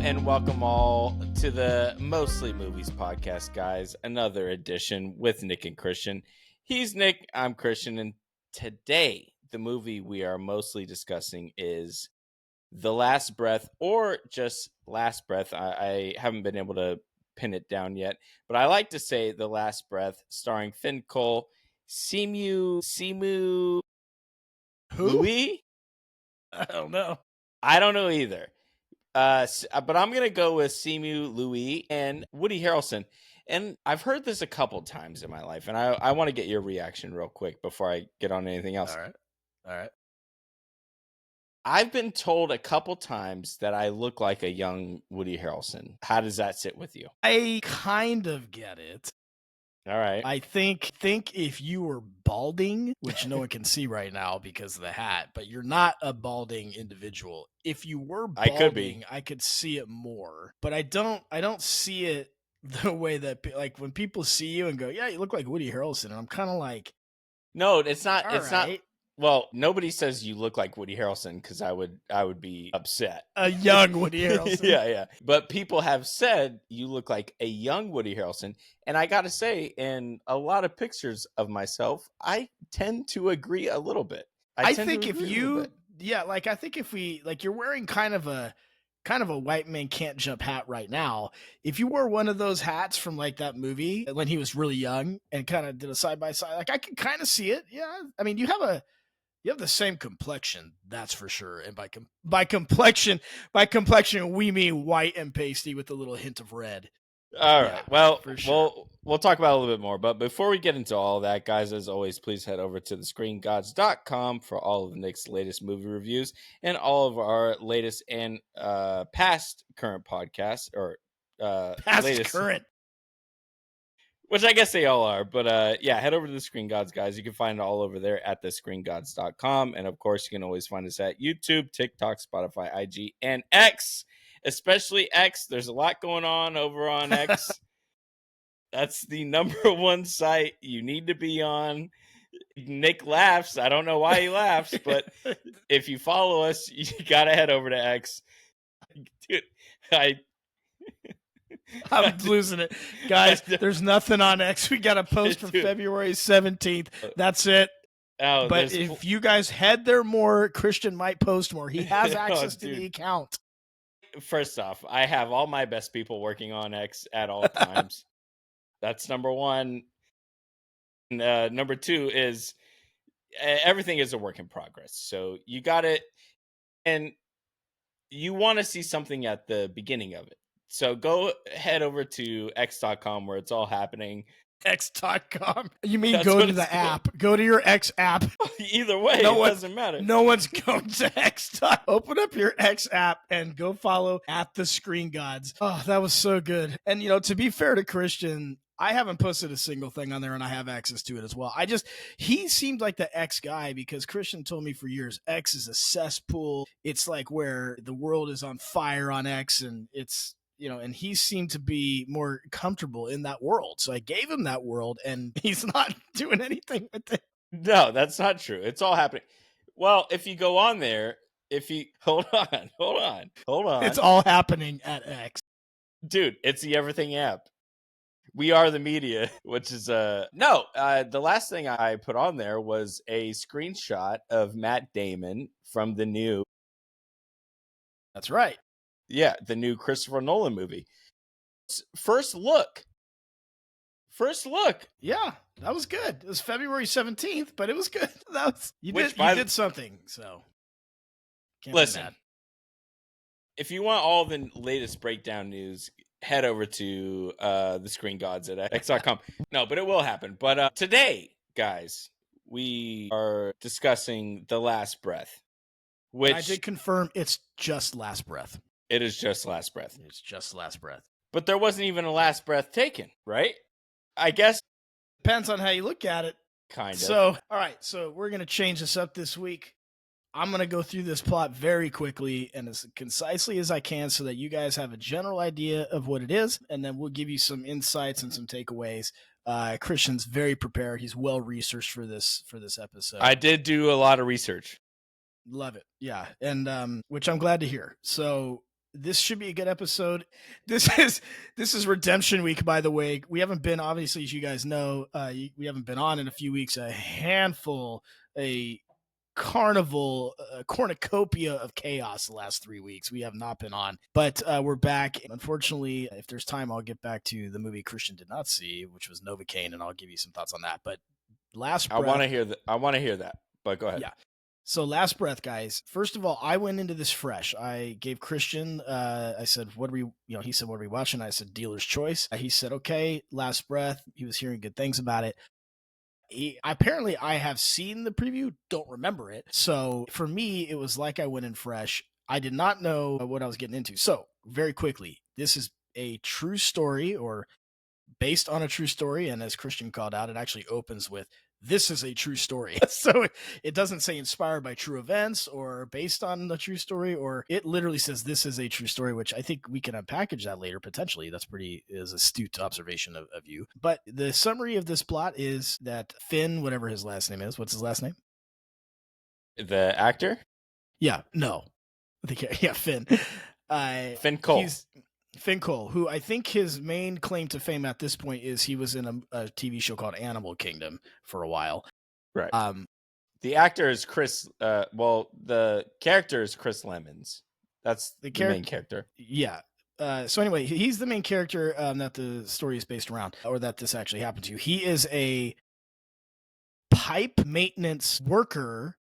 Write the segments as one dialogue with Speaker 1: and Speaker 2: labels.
Speaker 1: and welcome all to the Mostly Movies podcast, guys. Another edition with Nick and Christian. He's Nick, I'm Christian, and today the movie we are mostly discussing is The Last Breath, or just Last Breath. I haven't been able to pin it down yet, but I like to say The Last Breath, starring Finn Cole, Simu Louis?
Speaker 2: I don't know.
Speaker 1: I don't know either. But I'm going to go with Simu Louis and Woody Harrelson. And I've heard this a couple times in my life, and I want to get your reaction real quick before I get on anything else.
Speaker 2: All right.
Speaker 1: I've been told a couple times that I look like a young Woody Harrelson. How does that sit with you?
Speaker 2: I kind of get it.
Speaker 1: All right.
Speaker 2: I think if you were balding, which no one can see right now because of the hat, but you're not a balding individual. If you were balding, I could see it more. But I don't see it the way that, like, when people see you and go, yeah, you look like Woody Harrelson, and I'm kind of like,
Speaker 1: no, it's not.
Speaker 2: It's not.
Speaker 1: Well, nobody says you look like Woody Harrelson because I would be upset.
Speaker 2: A young Woody Harrelson.
Speaker 1: Yeah. But people have said you look like a young Woody Harrelson. And I got to say, in a lot of pictures of myself, I tend to agree a little bit.
Speaker 2: I think if we, you're wearing kind of a white man can't jump hat right now. If you wore one of those hats from like that movie when he was really young and kind of did a side by side, like I can kind of see it. Yeah. I mean, you have the same complexion, that's for sure. And by complexion, we mean white and pasty with a little hint of red.
Speaker 1: All right. Well, sure. We'll talk about it a little bit more. But before we get into all that, guys, as always, please head over to thescreengods.com for all of Nick's latest movie reviews and all of our latest and past current podcasts, or latest
Speaker 2: current.
Speaker 1: Which I guess they all are. But yeah, head over to the Screen Gods, guys. You can find it all over there at thescreengods.com. And of course, you can always find us at YouTube, TikTok, Spotify, IG, and X. Especially X. There's a lot going on over on X. That's the number one site you need to be on. Nick laughs. I don't know why he laughs, but if you follow us, you gotta head over to X. Dude,
Speaker 2: I'm losing it. Guys, there's nothing on X. We got a post from February 17th. That's it.
Speaker 1: Oh,
Speaker 2: but if you guys head there more, Christian might post more. He has access to the account.
Speaker 1: First off, I have all my best people working on X at all times. That's number one. Number two is everything is a work in progress. So you got it, and you want to see something at the beginning of it. So go head over to x.com where it's all happening.
Speaker 2: X.com? You mean go to the app. Go to your X app.
Speaker 1: Either way, it doesn't matter.
Speaker 2: No one's going to X. Open up your X app and go follow at the Screen Gods. Oh, that was so good. And, to be fair to Christian, I haven't posted a single thing on there and I have access to it as well. He seemed like the X guy because Christian told me for years, X is a cesspool. It's like where the world is on fire on X, and it's, and he seemed to be more comfortable in that world. So I gave him that world and he's not doing anything with it.
Speaker 1: No, that's not true. It's all happening. Well, if you go on there, hold on.
Speaker 2: It's all happening at X.
Speaker 1: Dude, it's the Everything app. We are the media, which is the last thing I put on there was a screenshot of Matt Damon from the new.
Speaker 2: That's right.
Speaker 1: Yeah, the new Christopher Nolan movie. First look.
Speaker 2: Yeah, that was good. It was February 17th, but it was good. You did something, so.
Speaker 1: Listen, if you want all the latest breakdown news, head over to the Screen Gods at x.com. No, but it will happen. But today, guys, we are discussing The Last Breath. Which
Speaker 2: I did confirm it's just Last Breath.
Speaker 1: It is just Last Breath.
Speaker 2: It's just Last Breath.
Speaker 1: But there wasn't even a last breath taken, right? I guess.
Speaker 2: Depends on how you look at it.
Speaker 1: Kind of.
Speaker 2: So, all right. So we're going to change this up this week. I'm going to go through this plot very quickly and as concisely as I can so that you guys have a general idea of what it is. And then we'll give you some insights and some takeaways. Christian's very prepared. He's well researched for this episode.
Speaker 1: I did do a lot of research.
Speaker 2: Love it. Yeah. And which I'm glad to hear. So This should be a good episode. This is redemption week, by the way. We haven't been, obviously, as you guys know, we haven't been on in a few weeks. A carnival, cornucopia of chaos the last 3 weeks. We have not been on, but we're back. Unfortunately, if there's time, I'll get back to the movie Christian did not see, which was Novocaine, and I'll give you some thoughts on that. But last
Speaker 1: I want
Speaker 2: breath,
Speaker 1: to hear that. I want to hear that. But go ahead.
Speaker 2: yeah. So last breath, guys. First of all, I went into this fresh. I gave Christian. I said, "What are we?" He said, "What are we watching?" I said, "Dealer's Choice." He said, "Okay." Last breath. He was hearing good things about it. Apparently, I have seen the preview, don't remember it. So for me, it was like I went in fresh. I did not know what I was getting into. So very quickly, this is a true story, or based on a true story. And as Christian called out, it actually opens with, "This is a true story." So it doesn't say inspired by true events or based on the true story, or it literally says this is a true story, which I think we can unpackage that later potentially. That's pretty is astute observation of you. But the summary of this plot is that Finn, whatever his last name is, what's his last name?
Speaker 1: The actor?
Speaker 2: Yeah, no. I think, yeah, Finn.
Speaker 1: Finn Cole.
Speaker 2: He's Finn Cole, who I think his main claim to fame at this point is he was in a TV show called Animal Kingdom for a while.
Speaker 1: Right. The actor is Chris. The character is Chris Lemons. That's the main character.
Speaker 2: Yeah. So anyway, he's the main character that the story is based around, or that this actually happened to. He is a pipe maintenance worker,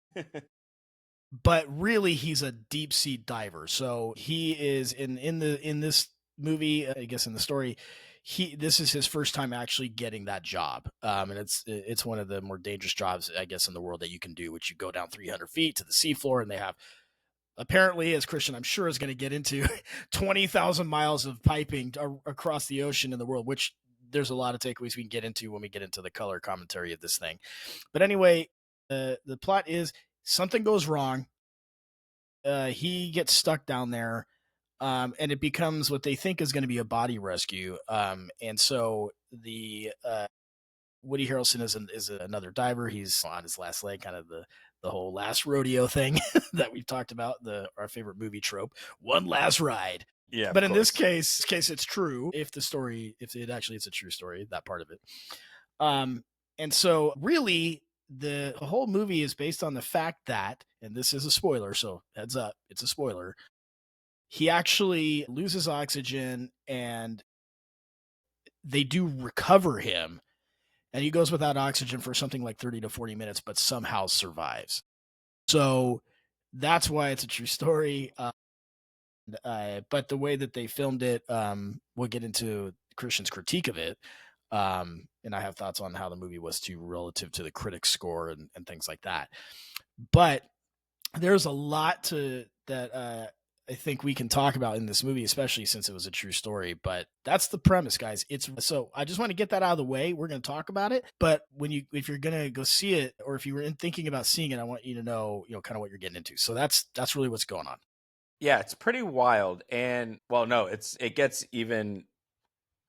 Speaker 2: but really he's a deep sea diver. So he is in this movie, I guess in the story, this is his first time actually getting that job, and it's one of the more dangerous jobs, I guess, in the world that you can do, which you go down 300 feet to the seafloor, and they have, apparently, as Christian I'm sure is going to get into, 20,000 miles of piping across the ocean in the world, which there's a lot of takeaways we can get into when we get into the color commentary of this thing. But anyway, the plot is something goes wrong. He gets stuck down there, and it becomes what they think is going to be a body rescue. And so the Woody Harrelson is another diver. He's on his last leg, kind of the whole last rodeo thing that we've talked about, our favorite movie trope, one last ride.
Speaker 1: Yeah,
Speaker 2: but in this case, it's true. If it actually is a true story, that part of it. And so really, the whole movie is based on the fact that, and this is a spoiler, so heads up, it's a spoiler. He actually loses oxygen, and they do recover him, and he goes without oxygen for something like 30 to 40 minutes, but somehow survives. So that's why it's a true story. But the way that they filmed it, we'll get into Christian's critique of it. And I have thoughts on how the movie was too relative to the critic score and things like that. But there's a lot that I think we can talk about in this movie, especially since it was a true story. But that's the premise, guys. So I just want to get that out of the way. We're going to talk about it. But if you're going to go see it, or if you were thinking about seeing it, I want you to know, kind of what you're getting into. So that's really what's going on.
Speaker 1: Yeah, it's pretty wild. And well, no, it gets even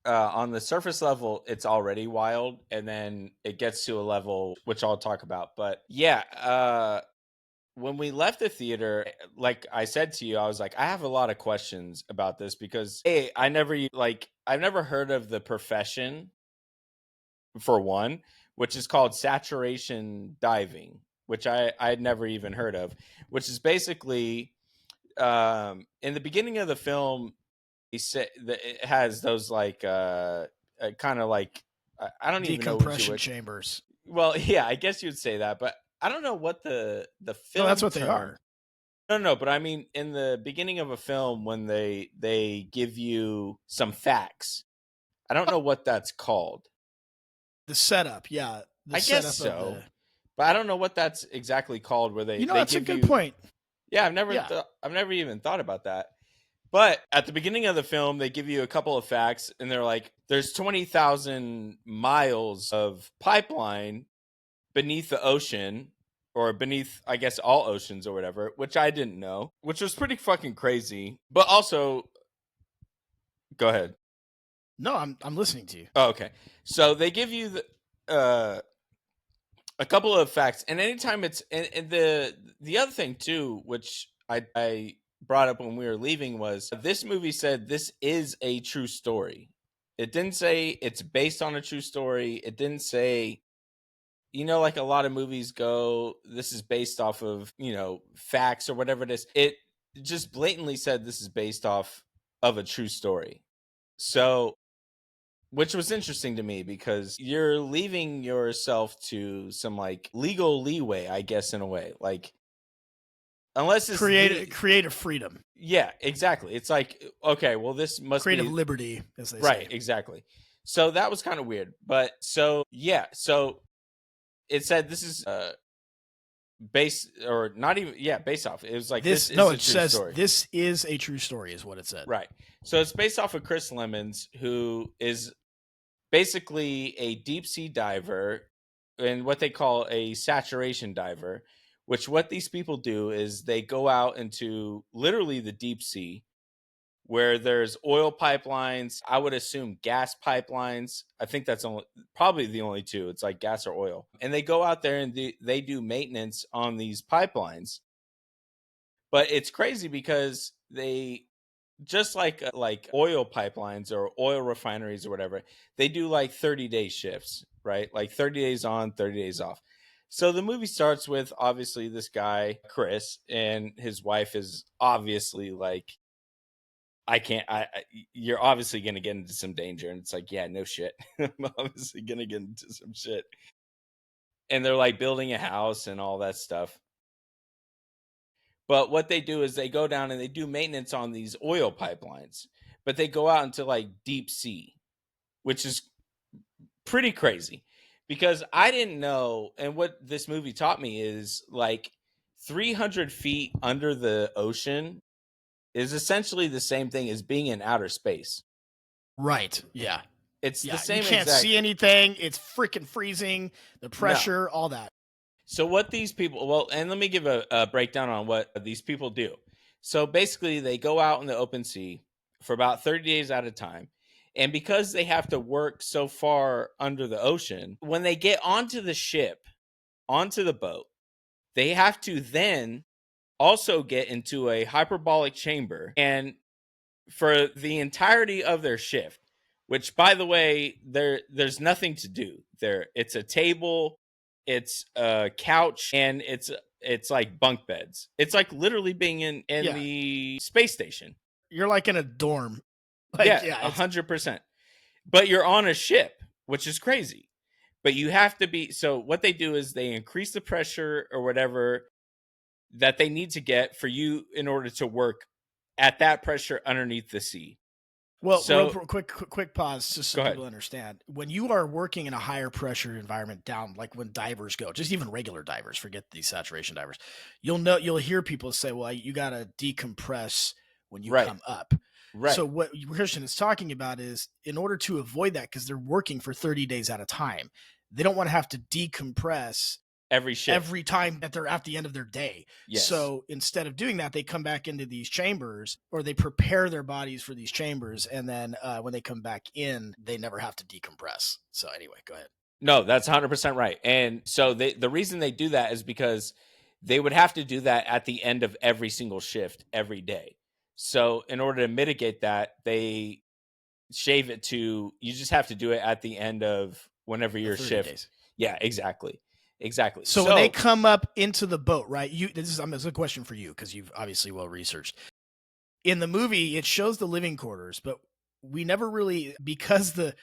Speaker 1: on the surface level, it's already wild, and then it gets to a level which I'll talk about. But yeah, when we left the theater, like I said to you, I was like, I have a lot of questions about this because I've never heard of the profession, for one, which is called saturation diving, which I'd never even heard of, which is basically in the beginning of the film, he said that it has those like kind of like I don't even know
Speaker 2: decompression chambers.
Speaker 1: Well, yeah, I guess you'd say that, but I don't know what the film.
Speaker 2: No, that's what they are.
Speaker 1: No, but I mean, in the beginning of a film, when they give you some facts, I don't know what that's called.
Speaker 2: The setup, yeah.
Speaker 1: I guess so, but I don't know what that's exactly called. Where they,
Speaker 2: that's a good point.
Speaker 1: Yeah, I've never even thought about that. But at the beginning of the film, they give you a couple of facts, and they're like, "There's 20,000 miles of pipeline beneath the ocean." Or beneath, I guess, all oceans or whatever, which I didn't know, which was pretty fucking crazy. But also, go ahead.
Speaker 2: No, I'm listening to you.
Speaker 1: Oh, okay. So they give you a couple of facts, and anytime it's and the other thing too, which I brought up when we were leaving was this movie said this is a true story. It didn't say it's based on a true story. It didn't say, like a lot of movies go, this is based off of, facts or whatever it is. It just blatantly said this is based off of a true story. So, which was interesting to me because you're leaving yourself to some like legal leeway, I guess, in a way. Like, unless it's
Speaker 2: creative freedom,
Speaker 1: yeah, exactly. It's like, okay, well, this must
Speaker 2: creative
Speaker 1: be
Speaker 2: liberty, as they
Speaker 1: right,
Speaker 2: say.
Speaker 1: exactly. So that was kind of weird. But so yeah, so it said this is based or not even based off. It was like this is
Speaker 2: no,
Speaker 1: a
Speaker 2: it
Speaker 1: true
Speaker 2: says
Speaker 1: story.
Speaker 2: this is a true story, is what it said.
Speaker 1: Right. So it's based off of Chris Lemons, who is basically a deep sea diver and what they call a saturation diver, which what these people do is they go out into literally the deep sea where there's oil pipelines, I would assume gas pipelines. I think that's probably the only two. It's like gas or oil. And they go out there and they do maintenance on these pipelines. But it's crazy because they just like oil pipelines or oil refineries or whatever, they do like 30-day shifts, right? Like 30 days on, 30 days off. So the movie starts with obviously this guy, Chris, and his wife is obviously like, you're obviously going to get into some danger. And it's like, yeah, no shit. I'm obviously going to get into some shit. And they're like building a house and all that stuff. But what they do is they go down and they do maintenance on these oil pipelines, but they go out into like deep sea, which is pretty crazy because I didn't know. And what this movie taught me is like 300 feet under the ocean is essentially the same thing as being in outer space.
Speaker 2: Right. Yeah.
Speaker 1: It's the same
Speaker 2: You can't
Speaker 1: exact.
Speaker 2: see anything. It's freaking freezing. The pressure, all that.
Speaker 1: So what these people, well, and let me give a breakdown on what these people do. So basically, they go out in the open sea for about 30 days at a time. And because they have to work so far under the ocean, when they get onto the ship, onto the boat, they have to then also get into a hyperbolic chamber. And for the entirety of their shift, which by the way, there's nothing to do there. It's a table, it's a couch, and it's like bunk beds. It's like literally being in the space station.
Speaker 2: You're like in a dorm.
Speaker 1: Like, yeah, 100%. But you're on a ship, which is crazy. But you have to be. So what they do is they increase the pressure or whatever that they need to get for you in order to work at that pressure underneath the sea.
Speaker 2: Well, so, real quick pause just so people
Speaker 1: ahead.
Speaker 2: Understand. When you are working in a higher pressure environment down, like when divers go, just even regular divers, forget these saturation divers, you'll hear people say, well, you got to decompress when you come up. Right. So what Christian is talking about is in order to avoid that, because they're working for 30 days at a time, they don't want to have to decompress every time that they're at the end of their day. Yes. So instead of doing that, they come back into these chambers or they prepare their bodies for these chambers. And then when they come back in, they never have to decompress. So anyway, go ahead.
Speaker 1: No, that's 100% right. And so the reason they do that is because they would have to do that at the end of every single shift every day. So in order to mitigate that, they shave it to, you just have to do it at the end of whenever your shift. Days. Yeah, exactly.
Speaker 2: So when they come up into the boat, right? This is a question for you because you've obviously well researched. In the movie, it shows the living quarters, but we never really, because the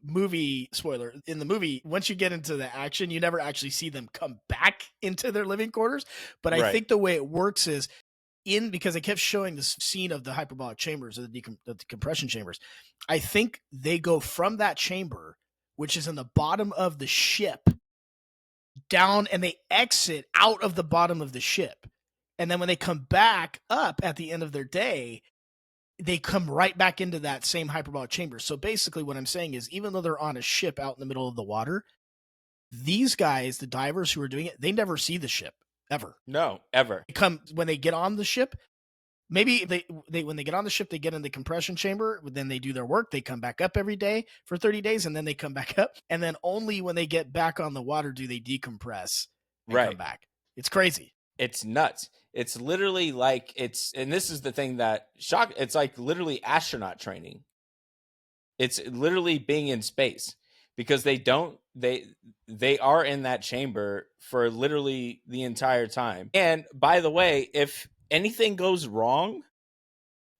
Speaker 2: movie, spoiler, in the movie, once you get into the action, you never actually see them come back into their living quarters. But I think the way it works is because they kept showing this scene of the hyperbolic chambers or the compression chambers. I think they go from that chamber, which is in the bottom of the ship, down, and they exit out of the bottom of the ship. And then when they come back up at the end of their day, they come right back into that same hyperbolic chamber. So basically what I'm saying is, even though they're on a ship out in the middle of the water, these guys, the divers who are doing it, they never see the ship ever.
Speaker 1: No, ever.
Speaker 2: When they get on the ship, maybe they when they get on the ship, they get in the compression chamber, then they do their work, they come back up every day for 30 days, and then they come back up. And then only when they get back on the water do they decompress and come back. It's crazy.
Speaker 1: It's nuts. It's literally like and this is the thing that it's like literally astronaut training. It's literally being in space because they are in that chamber for literally the entire time. And by the way, if anything goes wrong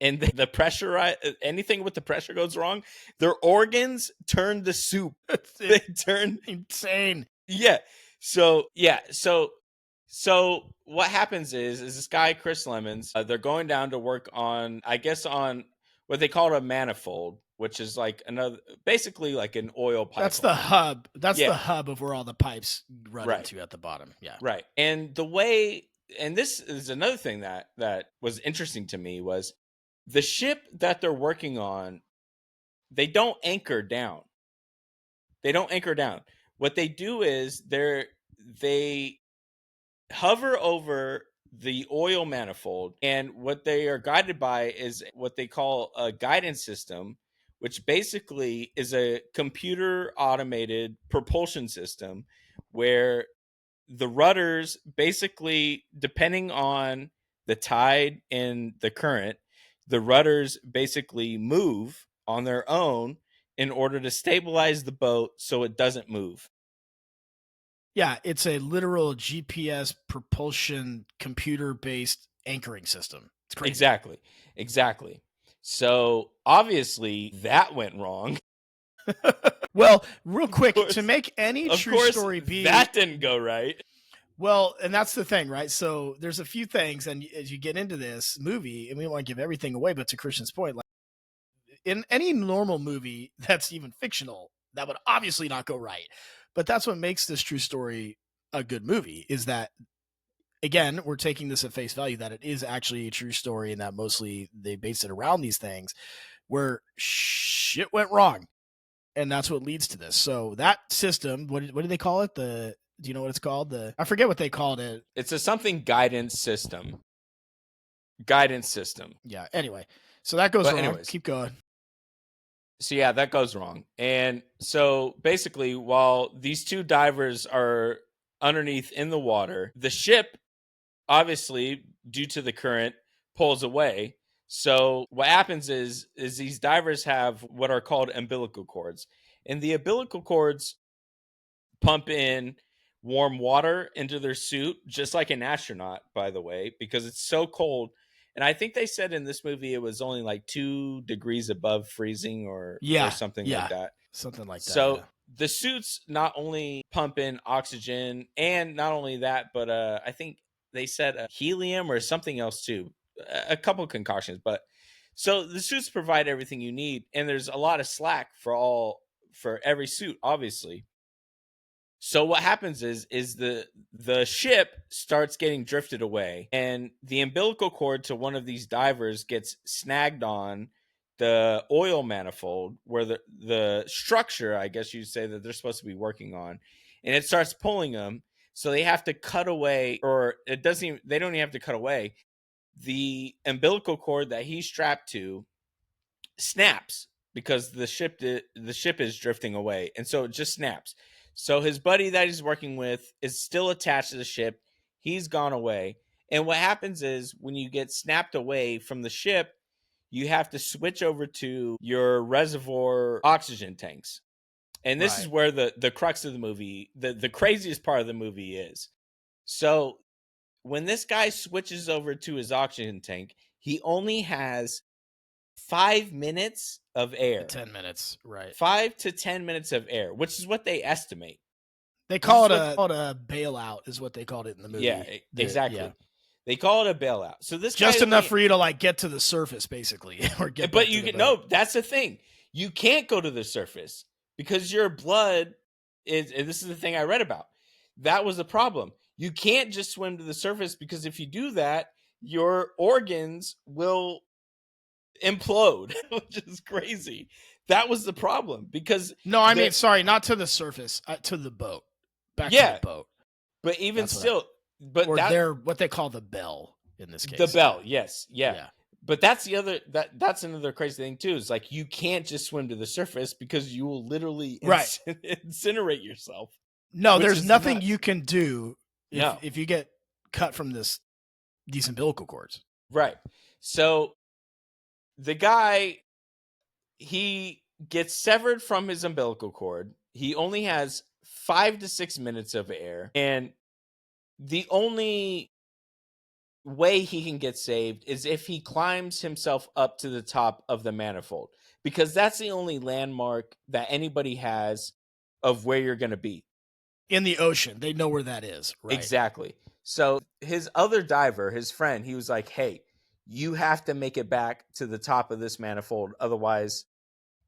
Speaker 1: and the pressure, anything with the pressure goes wrong, their organs turn to soup. They turn
Speaker 2: insane.
Speaker 1: Yeah. So what happens is this guy Chris Lemons, they're going down to work on, I guess, on what they call a manifold, which is like basically like an oil pipeline.
Speaker 2: That's the hub. That's the hub of where all the pipes run into at the bottom. Yeah.
Speaker 1: Right. And this is another thing that was interesting to me was the ship that they're working on, they don't anchor down. What they do is they hover over the oil manifold, and what they are guided by is what they call a guidance system, which basically is a computer automated propulsion system where the rudders, basically depending on the tide and the current, the rudders basically move on their own in order to stabilize the boat so it doesn't move.
Speaker 2: Yeah, it's a literal GPS propulsion computer-based anchoring system. It's crazy.
Speaker 1: Exactly. So obviously that went wrong.
Speaker 2: Well, real quick, to make any true story be,
Speaker 1: that didn't go right.
Speaker 2: Well, and that's the thing, right? So there's a few things, and as you get into this movie, and we don't want to give everything away, but to Christian's point, like in any normal movie that's even fictional, that would obviously not go right. But that's what makes this true story a good movie, is that, again, we're taking this at face value that it is actually a true story and that mostly they base it around these things where shit went wrong. And that's what leads to this. So that system, what do they call it? Do you know what it's called? I forget what they called it.
Speaker 1: It's a something guidance system.
Speaker 2: Yeah. Anyway, so that goes wrong. Anyways, keep going.
Speaker 1: So yeah, that goes wrong. And so basically, while these two divers are underneath in the water, the ship, obviously, due to the current, pulls away. So what happens is these divers have what are called umbilical cords. And the umbilical cords pump in warm water into their suit, just like an astronaut, by the way, because it's so cold. And I think they said in this movie it was only like 2 degrees above freezing or something like that.
Speaker 2: Something like that.
Speaker 1: So the suits not only pump in oxygen, and not only that, but I think they said helium or something else too. A couple of concoctions, but so the suits provide everything you need, and there's a lot of slack for every suit, obviously. So what happens is the ship starts getting drifted away, and the umbilical cord to one of these divers gets snagged on the oil manifold, where the structure, I guess you'd say, that they're supposed to be working on, and it starts pulling them. So they have to cut away, or they don't even have to cut away. The umbilical cord that he's strapped to snaps because the ship is drifting away, and so it just snaps. So his buddy that he's working with is still attached to the ship. He's gone away. And what happens is when you get snapped away from the ship, you have to switch over to your reservoir oxygen tanks. And this is where the crux of the movie, the craziest part of the movie is. So when this guy switches over to his oxygen tank, he only has 5 minutes of air.
Speaker 2: 10 minutes, right.
Speaker 1: 5 to 10 minutes of air, which is what they estimate.
Speaker 2: They call it a bailout, is what they called it in the movie.
Speaker 1: Yeah, exactly. Yeah. They call it a bailout. So this
Speaker 2: just enough for you to like get to the surface, basically, or get.
Speaker 1: But you no, that's the thing. You can't go to the surface because your blood is. And this is the thing I read about. That was the problem. You can't just swim to the surface because if you do that, your organs will implode, which is crazy. That was the problem because
Speaker 2: I mean, sorry, not to the surface, to the boat, back to the boat.
Speaker 1: But even still,
Speaker 2: they're what they call the bell in this case.
Speaker 1: The bell, yes, yeah. But that's the other that's another crazy thing too. Is like you can't just swim to the surface because you will literally incinerate yourself.
Speaker 2: No, there's nothing you can do if you get cut from these umbilical cords.
Speaker 1: Right. So the guy, he gets severed from his umbilical cord. He only has 5 to 6 minutes of air, and the only way he can get saved is if he climbs himself up to the top of the manifold, because that's the only landmark that anybody has of where you're going to be.
Speaker 2: In the ocean, they know where that is, right?
Speaker 1: Exactly. So his other diver, his friend, he was like, hey, you have to make it back to the top of this manifold, otherwise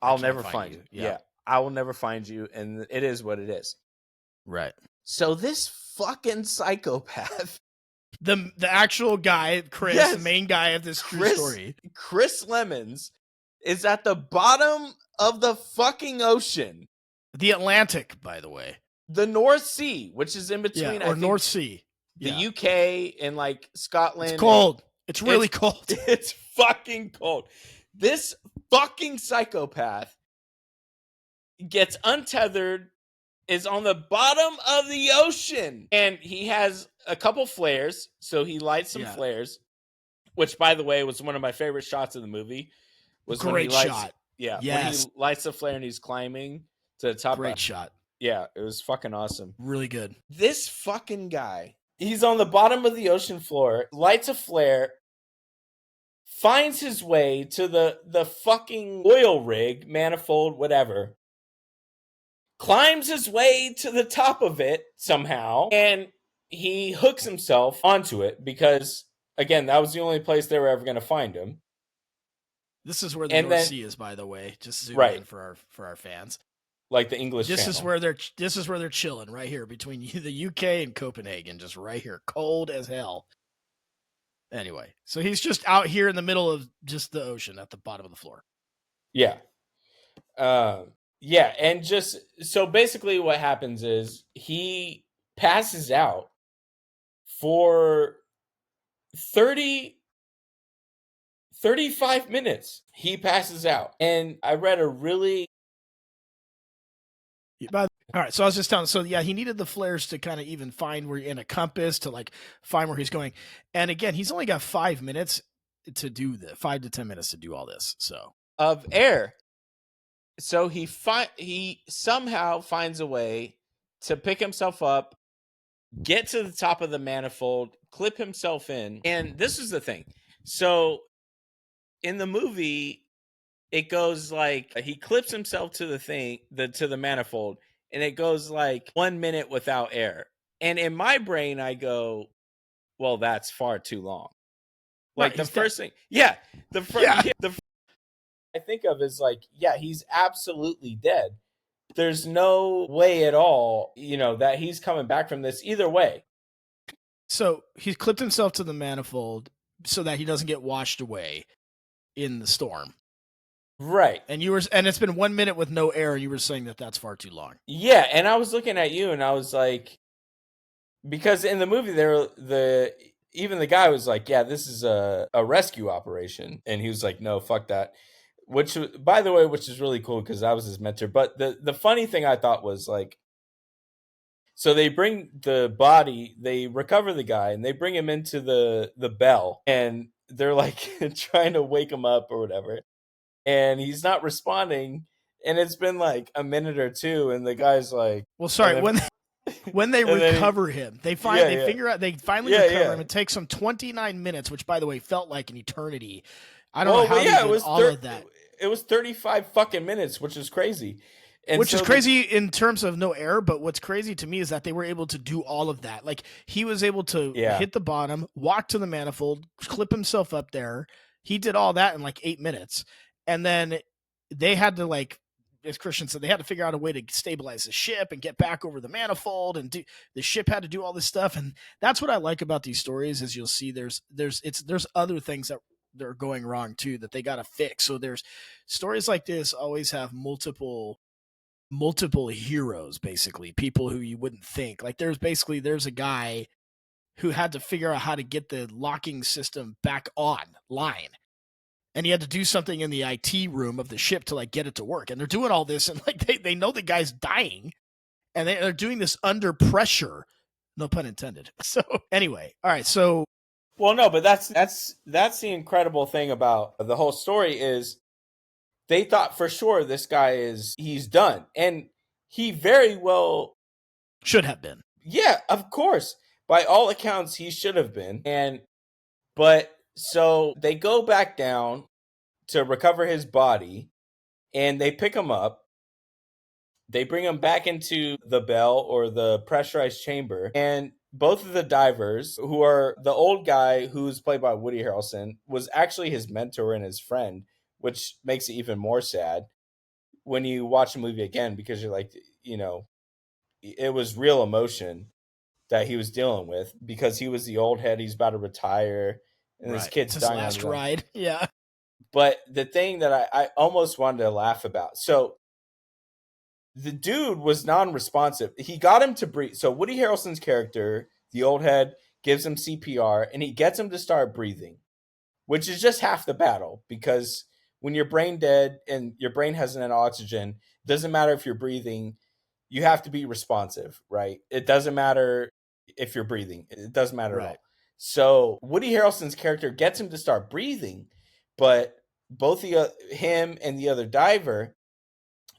Speaker 1: I'll never find you. Yeah, I will never find you, and it is what it is.
Speaker 2: Right.
Speaker 1: So this fucking psychopath,
Speaker 2: the actual guy, Chris,
Speaker 1: Yes.
Speaker 2: the main guy of this true story,
Speaker 1: Chris Lemons, is at the bottom of the fucking ocean.
Speaker 2: The Atlantic, by the way.
Speaker 1: The North Sea, which is in between,
Speaker 2: Yeah, or North Sea.
Speaker 1: The UK and like Scotland.
Speaker 2: It's cold. It's really cold.
Speaker 1: It's fucking cold. This fucking psychopath gets untethered, is on the bottom of the ocean, and he has a couple flares, so he lights some flares, which, by the way, was one of my favorite shots of the movie. Was
Speaker 2: Great
Speaker 1: when he lights,
Speaker 2: shot.
Speaker 1: Yeah,
Speaker 2: yes.
Speaker 1: when he lights the flare and he's climbing to the top.
Speaker 2: Great shot.
Speaker 1: Yeah, it was fucking awesome.
Speaker 2: Really good.
Speaker 1: This fucking guy, he's on the bottom of the ocean floor, lights a flare, finds his way to the fucking oil rig, manifold, whatever, climbs his way to the top of it somehow, and he hooks himself onto it because, again, that was the only place they were ever going to find him.
Speaker 2: This is where the North Sea is, by the way. Just zoom in for our fans.
Speaker 1: Like the English
Speaker 2: This
Speaker 1: Channel.
Speaker 2: This is where they're chilling, right here between the UK and Copenhagen, just right here, cold as hell. Anyway, so he's just out here in the middle of just the ocean at the bottom of the floor.
Speaker 1: Yeah. Yeah, and just so basically what happens is he passes out for 35 minutes. He passes out. And I read a really...
Speaker 2: All right, so I was just telling. So yeah, he needed the flares to kind of even find where in a compass to like find where he's going. And again, he's only got 5 minutes to do 5 to 10 minutes to do all this. So
Speaker 1: of air. So he somehow finds a way to pick himself up, get to the top of the manifold, clip himself in. And this is the thing. So in the movie, it goes like he clips himself to the manifold, and it goes like 1 minute without air. And in my brain, I go, well, that's far too long. Like the first thing. Yeah. I think of is like, yeah, he's absolutely dead. There's no way at all, that he's coming back from this either way.
Speaker 2: So he's clipped himself to the manifold so that he doesn't get washed away in the storm.
Speaker 1: Right.
Speaker 2: And it's been 1 minute with no air, and you were saying that that's far too long.
Speaker 1: Yeah, and I was looking at you, and I was like, because in the movie, even the guy was like, yeah, this is a rescue operation. And he was like, no, fuck that. Which, by the way, is really cool because I was his mentor. But the funny thing I thought was like, so they bring the body, they recover the guy, and they bring him into the bell, and they're like trying to wake him up or whatever. And he's not responding. And it's been like a minute or two, and the guy's like,
Speaker 2: well, sorry, when they recover him, they figure out they finally recover him. It takes them 29 minutes, which by the way felt like an eternity. I don't know how they did all of that.
Speaker 1: It was 35 fucking minutes, which is crazy. And
Speaker 2: which is crazy in terms of no air, but what's crazy to me is that they were able to do all of that. Like he was able to hit the bottom, walk to the manifold, clip himself up there. He did all that in like 8 minutes. And then they had to, like, as Christian said, they had to figure out a way to stabilize the ship and get back over the manifold, and the ship had to do all this stuff. And that's what I like about these stories is you'll see there's other things that are going wrong too that they got to fix. So there's stories like this always have multiple heroes, basically people who you wouldn't think. Like there's a guy who had to figure out how to get the locking system back online. And he had to do something in the IT room of the ship to like get it to work. And they're doing all this, and like they know the guy's dying, and they're doing this under pressure No pun intended. So anyway, all right. So
Speaker 1: Well, no, but that's the incredible thing about the whole story is they thought for sure this guy he's done, and he very well
Speaker 2: should have been.
Speaker 1: yeah, of course, by all accounts he should have been, and but so they go back down to recover his body, and they pick him up. They bring him back into the bell or the pressurized chamber, and both of the divers, who are the old guy who's played by Woody Harrelson, was actually his mentor and his friend, which makes it even more sad when you watch the movie again because you're like, it was real emotion that he was dealing with because he was the old head, he's about to retire, and his
Speaker 2: Right.
Speaker 1: kid's
Speaker 2: It's his
Speaker 1: dying on
Speaker 2: last
Speaker 1: the run.
Speaker 2: ride. Yeah.
Speaker 1: But the thing that I almost wanted to laugh about, so the dude was non-responsive. He got him to breathe. So Woody Harrelson's character, the old head, gives him CPR and he gets him to start breathing, which is just half the battle because when you're brain dead and your brain hasn't had oxygen, it doesn't matter if you're breathing, you have to be responsive, right? It doesn't matter if you're breathing. It doesn't matter at
Speaker 2: Right.
Speaker 1: all. So Woody Harrelson's character gets him to start breathing, but both him and the other diver,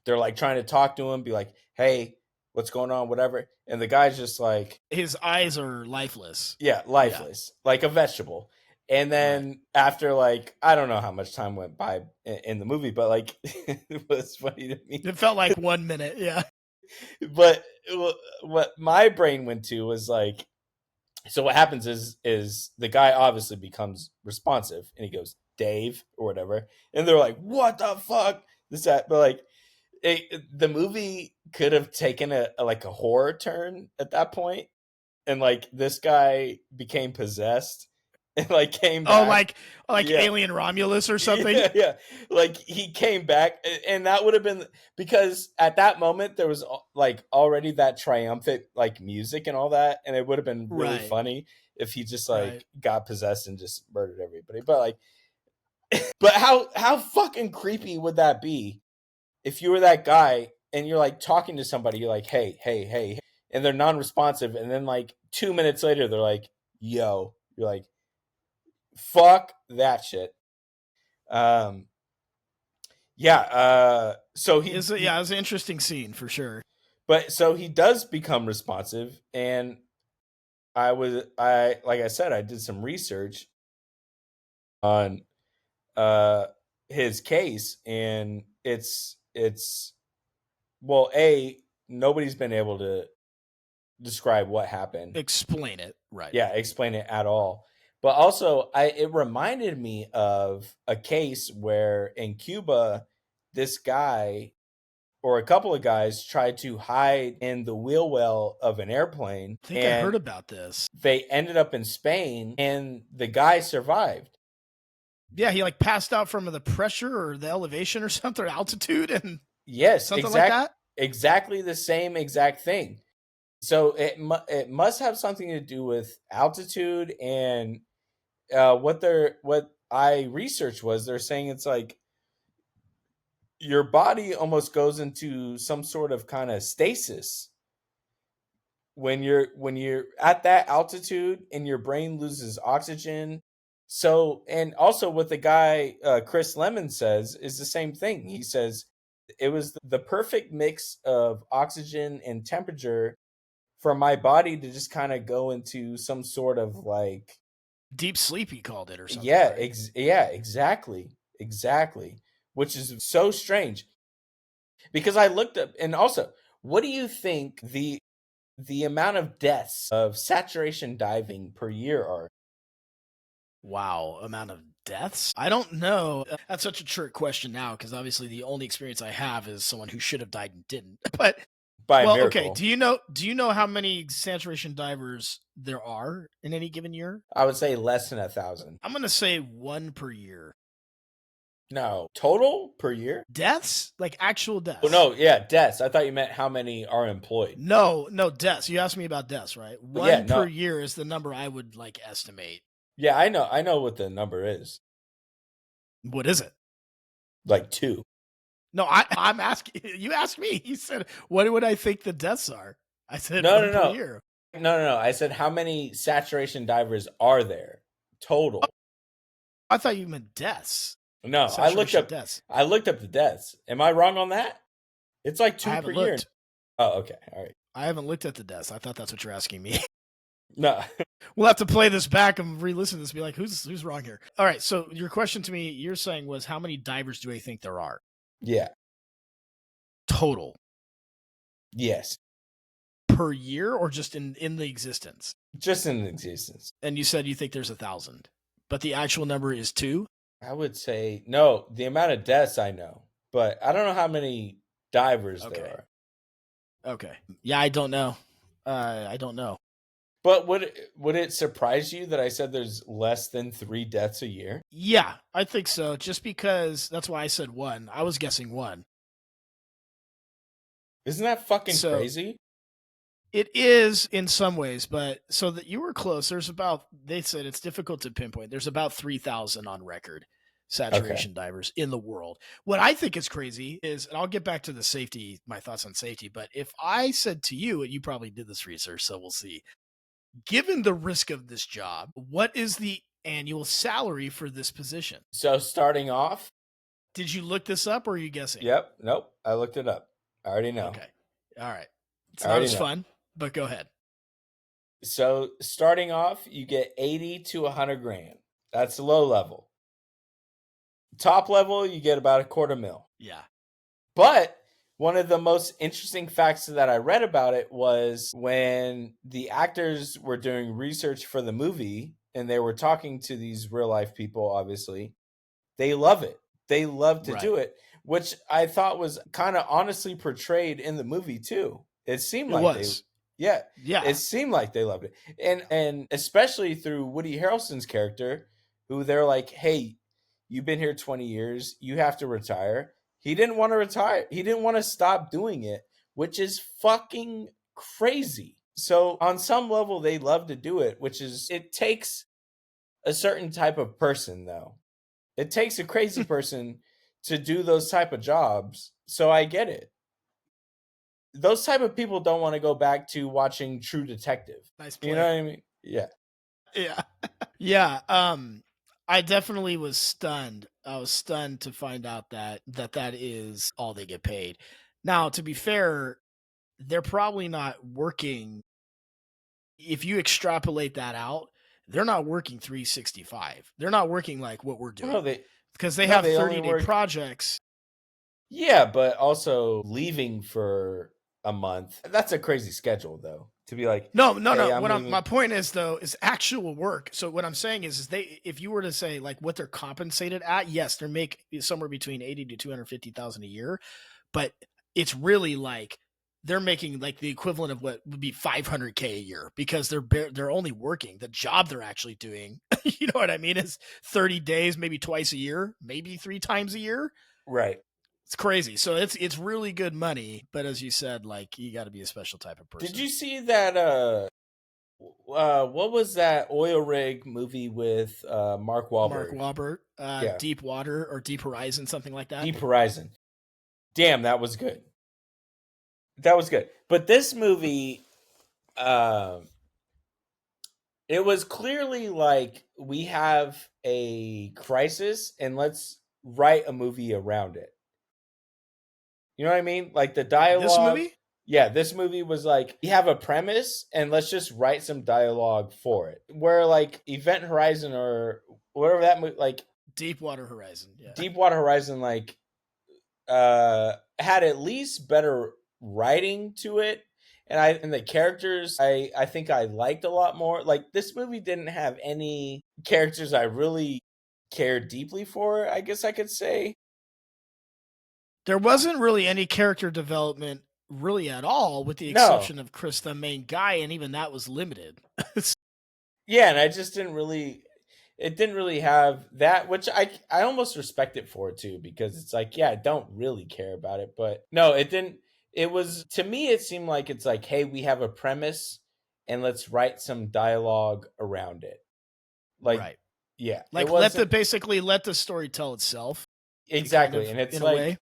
Speaker 1: they're like trying to talk to him, be like, "Hey, what's going on?" Whatever, and the guy's just like,
Speaker 2: His eyes are lifeless.
Speaker 1: "Yeah, lifeless, like a vegetable." And
Speaker 2: Right.
Speaker 1: then after like I don't know how much time went by in the movie, but like it was funny to me.
Speaker 2: It felt like 1 minute. Yeah.
Speaker 1: But what my brain went to was like, so what happens is the guy obviously becomes responsive, and he goes Dave or whatever, and they're like, "What the fuck?" This that, but like the movie could have taken a like a horror turn at that point, and like this guy became possessed and like came
Speaker 2: Oh,
Speaker 1: back.
Speaker 2: like
Speaker 1: Yeah,
Speaker 2: Alien Romulus or something.
Speaker 1: yeah, yeah. Like he came back, and that would have been because at that moment there was like already that triumphant like music and all that, and it would have been really
Speaker 2: Right.
Speaker 1: funny if he just
Speaker 2: Right.
Speaker 1: like got possessed and just murdered everybody. But like, but how fucking creepy would that be if you were that guy and you're like talking to somebody, you're like, hey, hey, hey, and they're non-responsive, and then like 2 minutes later, they're like, yo, you're like, fuck that shit. Um, yeah. So
Speaker 2: Yeah, it was an interesting scene for sure.
Speaker 1: but so he does become responsive, and I like I said, I did some research on uh his case, and it's well, nobody's been able to describe what happened.
Speaker 2: Explain it. Right.
Speaker 1: Yeah, explain it at all. But also, it reminded me of a case where in Cuba, this guy or a couple of guys tried to hide in the wheel well of an airplane,
Speaker 2: I think I heard
Speaker 1: and
Speaker 2: about this.
Speaker 1: they ended up in Spain, and the guy survived.
Speaker 2: Yeah, he like passed out from the pressure or the elevation or something, or altitude, and
Speaker 1: Yes,
Speaker 2: something like that.
Speaker 1: exactly the same exact thing. So it must have something to do with altitude and what I researched was they're saying it's like your body almost goes into some sort of kind of stasis when you're at that altitude and your brain loses oxygen. So and also what the guy Chris Lemon says is the same thing. He says it was the perfect mix of oxygen and temperature for my body to just kind of go into some sort of like
Speaker 2: Deep sleep, he called it or something,
Speaker 1: yeah,
Speaker 2: right?
Speaker 1: yeah, exactly. Exactly. Which is so strange because I looked up and also, what do you think the amount of deaths of saturation diving per year are?
Speaker 2: Wow, amount of deaths? I don't know. That's such a trick question now because obviously the only experience I have is someone who should have died and didn't. But
Speaker 1: By a
Speaker 2: well, okay.
Speaker 1: miracle.
Speaker 2: Do you know how many saturation divers there are in any given year?
Speaker 1: I would say less than 1,000.
Speaker 2: I'm gonna say one per year.
Speaker 1: No, total per year?
Speaker 2: Deaths? Like actual
Speaker 1: Oh
Speaker 2: deaths?
Speaker 1: no, yeah, deaths. I thought you meant how many are employed.
Speaker 2: No, no deaths. You asked me about deaths, right?
Speaker 1: But yeah,
Speaker 2: One per
Speaker 1: no.
Speaker 2: year is the number I would like estimate.
Speaker 1: Yeah, I know what the number is.
Speaker 2: What is it?
Speaker 1: Like 2.
Speaker 2: No, I'm asking. You asked me. You said, "What would I think the deaths are?" I said
Speaker 1: No,
Speaker 2: one
Speaker 1: no,
Speaker 2: per
Speaker 1: no.
Speaker 2: year.
Speaker 1: No. I said how many saturation divers are there total?
Speaker 2: I thought you meant deaths.
Speaker 1: No,
Speaker 2: Saturation deaths.
Speaker 1: I looked up the deaths. Am I wrong on that? It's like
Speaker 2: I
Speaker 1: 2 per
Speaker 2: haven't
Speaker 1: year.
Speaker 2: looked.
Speaker 1: Oh, okay. All right.
Speaker 2: I haven't looked at the deaths. I thought that's what you're asking me.
Speaker 1: No.
Speaker 2: We'll have to play this back and re-listen to this and be like, who's wrong here? All right. So your question to me, you're saying was how many divers do I think there are
Speaker 1: Yeah.
Speaker 2: total
Speaker 1: Yes.
Speaker 2: per year or just in the existence?
Speaker 1: Just in existence.
Speaker 2: And you said you think there's 1,000, but the actual number is 2.
Speaker 1: I would say no. The amount of deaths I know, but I don't know how many divers there are.
Speaker 2: Okay. Yeah, I don't know. I don't know.
Speaker 1: But would it surprise you that I said there's less than 3 deaths a year?
Speaker 2: Yeah, I think so. Just because that's why I said 1. I was guessing 1.
Speaker 1: Isn't that fucking
Speaker 2: So-
Speaker 1: crazy?
Speaker 2: It is in some ways, but so that you were close. There's about, they said it's difficult to pinpoint. There's about 3,000 on record saturation divers in the world. What I think is crazy is, and I'll get back to the safety, my thoughts on safety, but if I said to you, and you probably did this research, so we'll see. Given the risk of this job, what is the annual salary for this position?
Speaker 1: So starting off,
Speaker 2: Did you look this up or are you guessing?
Speaker 1: yep, nope, I looked it up. I already know.
Speaker 2: Okay. All right. It's
Speaker 1: I
Speaker 2: not
Speaker 1: already
Speaker 2: as
Speaker 1: know.
Speaker 2: fun, but go ahead.
Speaker 1: So starting off, you get 80 to 100 grand. That's the low level. Top level, you get about $250,000.
Speaker 2: Yeah.
Speaker 1: But one of the most interesting facts that I read about it was when the actors were doing research for the movie and they were talking to these real life people, obviously, they love it. They love to do it, which I thought was kind of honestly portrayed in the movie too. It seemed
Speaker 2: It
Speaker 1: like
Speaker 2: was.
Speaker 1: yeah,
Speaker 2: Yeah.
Speaker 1: it seemed like they loved it. And especially through Woody Harrelson's character, who they're like, "Hey, you've been here 20 years, you have to retire." He didn't want to retire. He didn't want to stop doing it, which is fucking crazy. So on some level they love to do it, which is, it takes a certain type of person though. It takes a crazy person to do those type of jobs. So I get it. Those type of people don't want to go back to watching True Detective.
Speaker 2: Nice play.
Speaker 1: You know what I mean? Yeah.
Speaker 2: Yeah. Yeah. I definitely was stunned. I was stunned to find out that is all they get paid. Now, to be fair, they're probably not working. If you extrapolate that out, they're not working 365. They're not working like what we're doing.
Speaker 1: No,
Speaker 2: because they
Speaker 1: no,
Speaker 2: have
Speaker 1: they only
Speaker 2: 30-day
Speaker 1: work-
Speaker 2: projects.
Speaker 1: Yeah, but also leaving for a month. That's a crazy schedule though. To be like,
Speaker 2: No.
Speaker 1: "Hey, I'm
Speaker 2: What
Speaker 1: leaving."
Speaker 2: my point is though is actual work. So what I'm saying is they, if you were to say like what they're compensated at, yes, they're make somewhere between 80 to 250,000 a year, but it's really like they're making like the equivalent of what would be 500K a year because they're only working the job they're actually doing. You know what I mean? Is 30 days, maybe twice a year, maybe 3 times a year.
Speaker 1: Right.
Speaker 2: It's crazy. So it's really good money, but as you said, like you got to be a special type of person.
Speaker 1: Did you see that what was that oil rig movie with Mark Wahlberg?
Speaker 2: Mark Wahlberg,
Speaker 1: Yeah.
Speaker 2: Deep Water or Deep Horizon, something like that.
Speaker 1: Deep Horizon. Damn, that was good. That was good. But this movie, it was clearly like we have a crisis and let's write a movie around it. You know what I mean? Like the dialogue.
Speaker 2: This movie?
Speaker 1: Yeah, this movie was like, we have a premise and let's just write some dialogue for it. Where like Event Horizon or whatever that movie, like
Speaker 2: Deepwater Horizon. Yeah.
Speaker 1: Deepwater Horizon, like had at least better writing to it. And the characters I think I liked a lot more. Like this movie didn't have any characters I really cared deeply for, I guess I could say.
Speaker 2: There wasn't really any character development really at all, with the exception of Chris, the main guy, and even that was limited.
Speaker 1: Yeah, and I just didn't really, it didn't really have that, which I almost respect it for too, because it's like, yeah, I don't really care about it, but no, it didn't. It was, to me, it seemed like it's like, hey, we have a premise and let's write some dialogue around it. Like,
Speaker 2: right.
Speaker 1: Yeah.
Speaker 2: Like basically let the story tell itself.
Speaker 1: Exactly.
Speaker 2: Kind of,
Speaker 1: and it's
Speaker 2: in
Speaker 1: like,
Speaker 2: a way.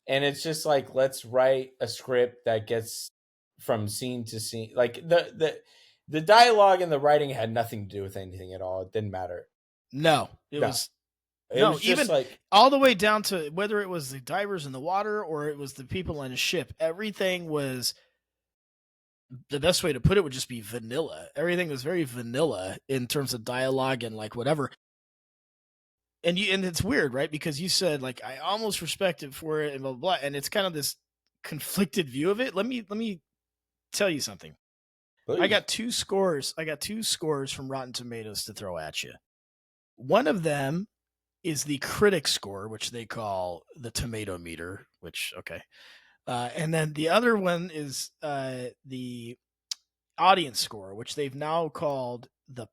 Speaker 1: And it's just like, let's write a script that gets from scene to scene. Like The dialogue and the writing had nothing to do with anything at all. It didn't matter.
Speaker 2: No, it
Speaker 1: No.
Speaker 2: was
Speaker 1: It
Speaker 2: no,
Speaker 1: was just
Speaker 2: even
Speaker 1: like,
Speaker 2: all the way down to whether it was the divers in the water or it was the people on a ship. Everything was, the best way to put it would just be vanilla. Everything was very vanilla in terms of dialogue and like whatever. And it's weird, right? Because you said like I almost respect it for it and blah blah blah, and it's kind of this conflicted view of it. Let me tell you something. I
Speaker 1: please.
Speaker 2: got two scores. I got two scores from Rotten Tomatoes to throw at you. One of them is the critic score, which they call the tomato meter, which, okay. And then the other one is the audience score, which they've now called the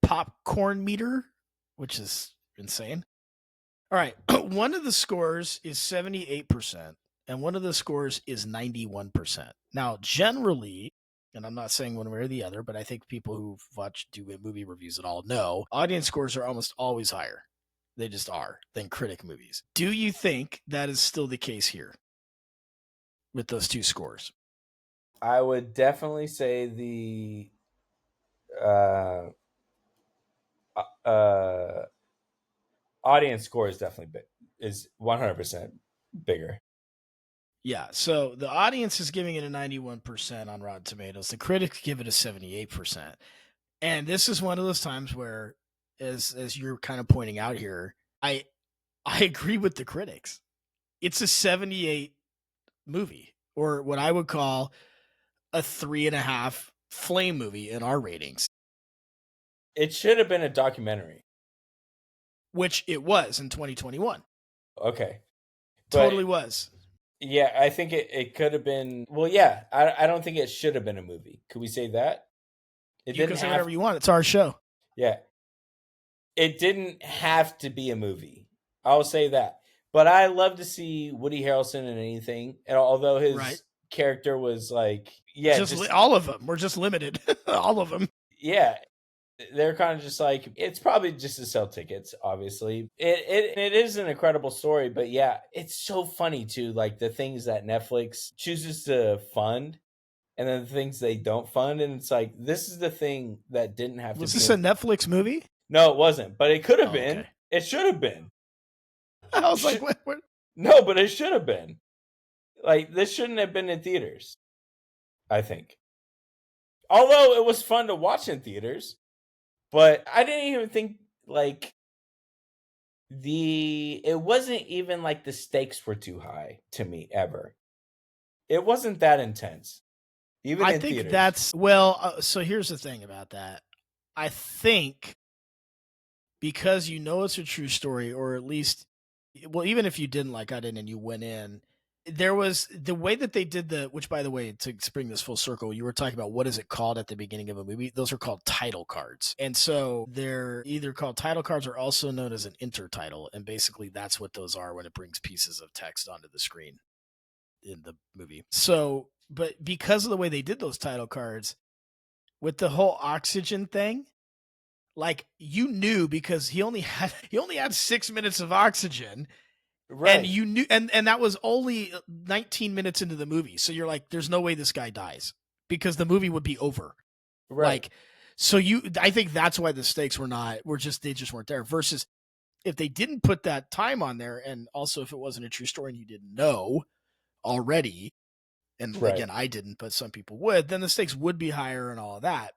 Speaker 2: popcorn meter, which is insane. All right. One of the scores is 78%, and one of the scores is 91%. Now, generally, and I'm not saying one way or the other, but I think people who do movie reviews at all know audience scores are almost always higher. They just are than critic movies. Do you think that is still the case here with those two scores?
Speaker 1: I would definitely say the uh, uh, audience score is definitely is 100% bigger.
Speaker 2: Yeah. So the audience is giving it a 91% on Rotten Tomatoes. The critics give it a 78%. And this is one of those times where, as you're kind of pointing out here, I agree with the critics. It's a 78 movie, or what I would call a 3.5 flame movie in our ratings,
Speaker 1: It should have been a documentary.
Speaker 2: which it was in 2021.
Speaker 1: Okay.
Speaker 2: Totally was.
Speaker 1: Yeah, I think it could have been. Well, yeah, I don't think it should have been a movie. Could we say that? It
Speaker 2: You
Speaker 1: didn't
Speaker 2: can say
Speaker 1: have.
Speaker 2: whatever you want. It's our show.
Speaker 1: Yeah, it didn't have to be a movie. I'll say that. But I love to see Woody Harrelson in anything, and although his
Speaker 2: Right.
Speaker 1: character was like, yeah,
Speaker 2: Just all of them. We're just limited. All of them.
Speaker 1: yeah, they're kind of just like, it's probably just to sell tickets. Obviously, it is an incredible story, but yeah, it's so funny too. Like the things that Netflix chooses to fund, and then the things they don't fund, and it's like, this is the thing that didn't have
Speaker 2: Was
Speaker 1: to be.
Speaker 2: this a Netflix movie?
Speaker 1: No, it wasn't, but it could have
Speaker 2: Oh,
Speaker 1: been.
Speaker 2: okay.
Speaker 1: It should have been.
Speaker 2: I was like, what?
Speaker 1: No, but it should have been. Like, this shouldn't have been in theaters, I think. Although it was fun to watch in theaters, but I didn't even think like it wasn't even like the stakes were too high to me ever. It wasn't that intense. Even
Speaker 2: I
Speaker 1: in
Speaker 2: think
Speaker 1: theaters.
Speaker 2: that's, well, so here's the thing about that. I think because you know it's a true story, or at least, well, even if you didn't, like I didn't, and you went in, there was the way that they did which, by the way, to bring this full circle, you were talking about what is it called at the beginning of a movie? Those are called title cards. And so they're either called title cards or also known as an intertitle. And basically that's what those are when it brings pieces of text onto the screen in the movie. So, but because of the way they did those title cards with the whole oxygen thing, like you knew because he only had 6 minutes of oxygen.
Speaker 1: Right.
Speaker 2: And you knew, and that was only 19 minutes into the movie. So you're like, there's no way this guy dies because the movie would be over.
Speaker 1: Right.
Speaker 2: Like, so I think that's why the stakes they just weren't there. Versus if they didn't put that time on there, and also if it wasn't a true story and you didn't know already, and
Speaker 1: Right.
Speaker 2: again, I didn't, but some people would, then the stakes would be higher and all of that.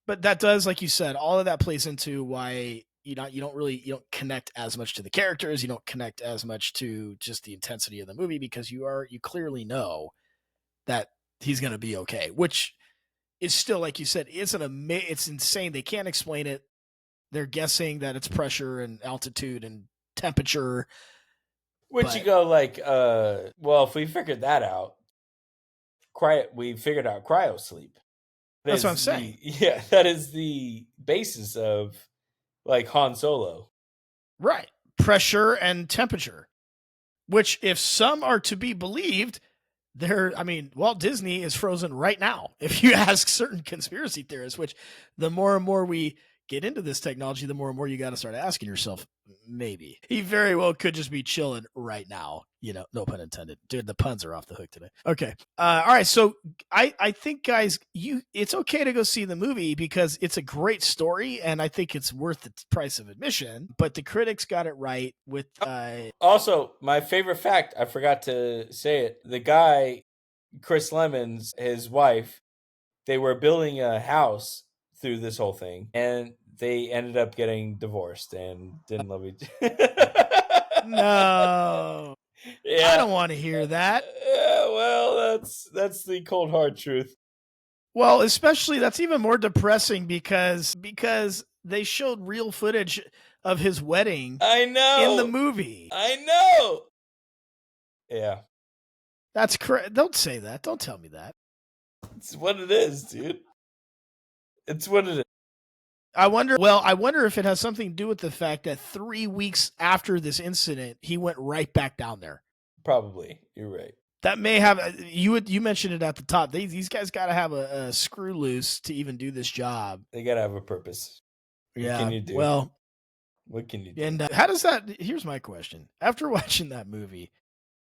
Speaker 2: But that does, like you said, all of that plays into why you don't connect as much to the characters. You don't connect as much to just the intensity of the movie because you clearly know that he's going to be okay, which is still, like you said, it's insane. They can't explain it. They're guessing that it's pressure and altitude and temperature.
Speaker 1: Which you go like, well, if we figured that out, we figured out cryo sleep.
Speaker 2: That's what I'm saying.
Speaker 1: Yeah, that is the basis of like Han Solo.
Speaker 2: Right. Pressure and temperature. Which, if some are to be believed, Walt Disney is frozen right now. If you ask certain conspiracy theorists, which the more and more we get into this technology, the more and more you got to start asking yourself, maybe. He very well could just be chilling right now. No pun intended. Dude, the puns are off the hook today. Okay. All right. So I think, guys, it's okay to go see the movie because it's a great story and I think it's worth the price of admission. But the critics got it right with.
Speaker 1: Also, my favorite fact, I forgot to say it. The guy, Chris Lemon's, his wife, they were building a house through this whole thing, and they ended up getting divorced and didn't love each.
Speaker 2: No.
Speaker 1: Yeah.
Speaker 2: I don't want to hear that.
Speaker 1: Yeah, well, that's the cold hard truth.
Speaker 2: Well, especially that's even more depressing because they showed real footage of his wedding.
Speaker 1: I know
Speaker 2: in the movie.
Speaker 1: I know. Yeah,
Speaker 2: that's correct. Don't say that. Don't tell me that.
Speaker 1: It's what it is, dude. It's what it is.
Speaker 2: I wonder if it has something to do with the fact that 3 weeks after this incident, he went right back down there.
Speaker 1: Probably, you're right.
Speaker 2: That may have you mentioned it at the top. These guys got to have a screw loose to even do this job.
Speaker 1: They got to have a purpose.
Speaker 2: Yeah.
Speaker 1: What can you do?
Speaker 2: Well,
Speaker 1: what can you do?
Speaker 2: And how does that? Here's my question: after watching that movie,